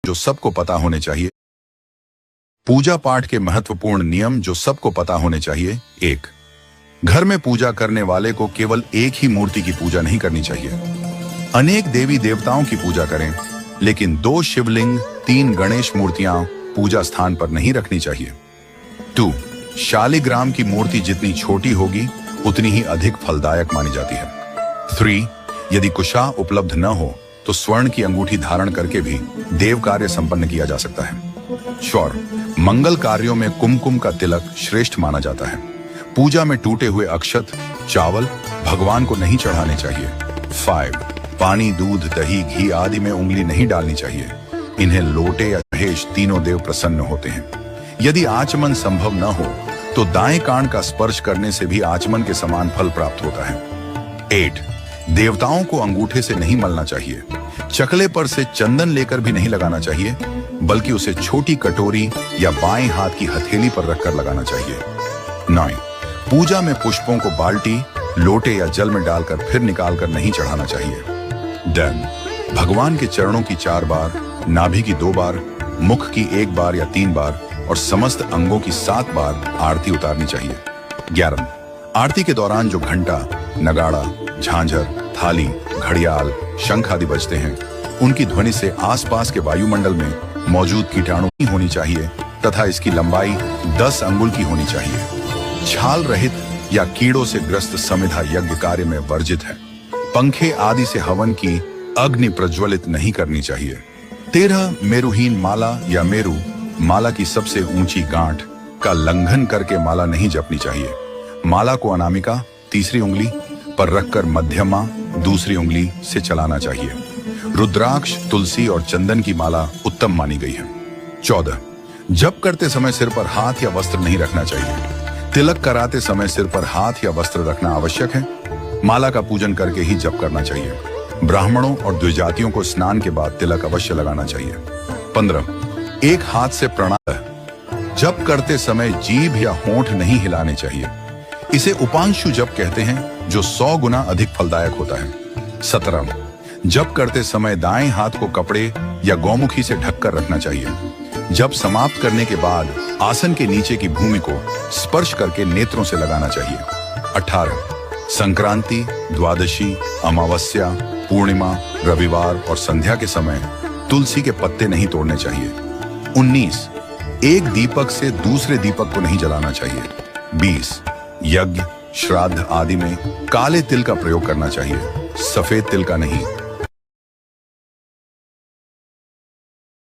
जो सबको पता होने चाहिए। पूजा पाठ के महत्वपूर्ण नियम जो सबको पता होने चाहिए। 1. घर में पूजा करने वाले को केवल एक ही मूर्ति की पूजा नहीं करनी चाहिए। अनेक देवी देवताओं की पूजा करें, लेकिन 2 शिवलिंग, 3 गणेश मूर्तियां पूजा स्थान पर नहीं रखनी चाहिए। 2. शालिग्राम की मूर्ति जितनी छोटी होगी उतनी ही अधिक फलदायक मानी जाती है। 3. यदि कुशा उपलब्ध न हो तो स्वर्ण की अंगूठी धारण करके भी देव कार्य संपन्न किया जा सकता है। 4. मंगल कार्यों में कुमकुम का तिलक श्रेष्ठ माना जाता है। पूजा में टूटे हुए अक्षत, चावल भगवान को नहीं चढ़ाने चाहिए। 5. पानी, दूध, दही, घी आदि में उंगली नहीं डालनी चाहिए। इन्हें लोटे या महेश तीनों देव प्रसन्न होते हैं। यदि आचमन संभव न हो तो दाएं कान का स्पर्श करने से भी आचमन के समान फल प्राप्त होता है। 8. देवताओं को अंगूठे से नहीं मलना चाहिए। चकले पर से चंदन लेकर भी नहीं लगाना चाहिए, बल्कि उसे छोटी कटोरी या बाएं हाथ की हथेली पर रखकर लगाना चाहिए। 9. पूजा में पुष्पों को बाल्टी, लोटे या जल में डालकर फिर निकालकर नहीं चढ़ाना चाहिए। 10. भगवान के चरणों की 4 बार, नाभि की 2 बार, मुख की 1 बार या 3 बार और समस्त अंगों की 7 बार आरती उतारनी चाहिए। 11. आरती के दौरान जो घंटा, नगाड़ा, झांझर, थाली, घड़ियाल, शंख आदि बजते हैं, उनकी ध्वनि से आसपास के वायुमंडल में मौजूद कीटाणु नहीं होनी चाहिए तथा इसकी लंबाई 10 अंगुल की होनी चाहिए। छाल रहित या कीड़ों से ग्रस्त समिधा यज्ञ कार्य में वर्जित है। पंखे आदि से हवन की अग्नि प्रज्वलित नहीं करनी चाहिए। 13. मेरुहीन माला या मेरु माला की सबसे ऊंची गांठ का लंघन करके माला नहीं जपनी चाहिए। माला को अनामिका, तीसरी उंगली पर रखकर मध्यमा, दूसरी उंगली से चलाना चाहिए। रुद्राक्ष, तुलसी और चंदन की माला उत्तम मानी गई है। 14. जप करते समय सिर पर हाथ या वस्त्र नहीं रखना चाहिए। तिलक कराते समय सिर पर हाथ या वस्त्र रखना आवश्यक है। माला का पूजन करके ही जप करना चाहिए। ब्राह्मणों और द्विजातियों को स्नान के बाद तिलक अवश्य लगाना चाहिए। 15. एक हाथ से प्रणाम। जप करते समय जीभ या होंठ नहीं हिलाने चाहिए। इसे उपांशु जप कहते हैं, जो 100 गुना अधिक फलदायक होता है। 17. जप करते समय दाएं हाथ को कपड़े या गौमुखी से ढककर रखना चाहिए। जप समाप्त करने के बाद आसन के नीचे की भूमि को स्पर्श करके नेत्रों से लगाना चाहिए। 18. संक्रांति, द्वादशी, अमावस्या, पूर्णिमा, रविवार और संध्या के समय तुलसी के पत्ते नहीं तोड़ने चाहिए। 19. एक दीपक से दूसरे दीपक को नहीं जलाना चाहिए। 20. यज्ञ, श्राद्ध आदि में काले तिल का प्रयोग करना चाहिए, सफेद तिल का नहीं।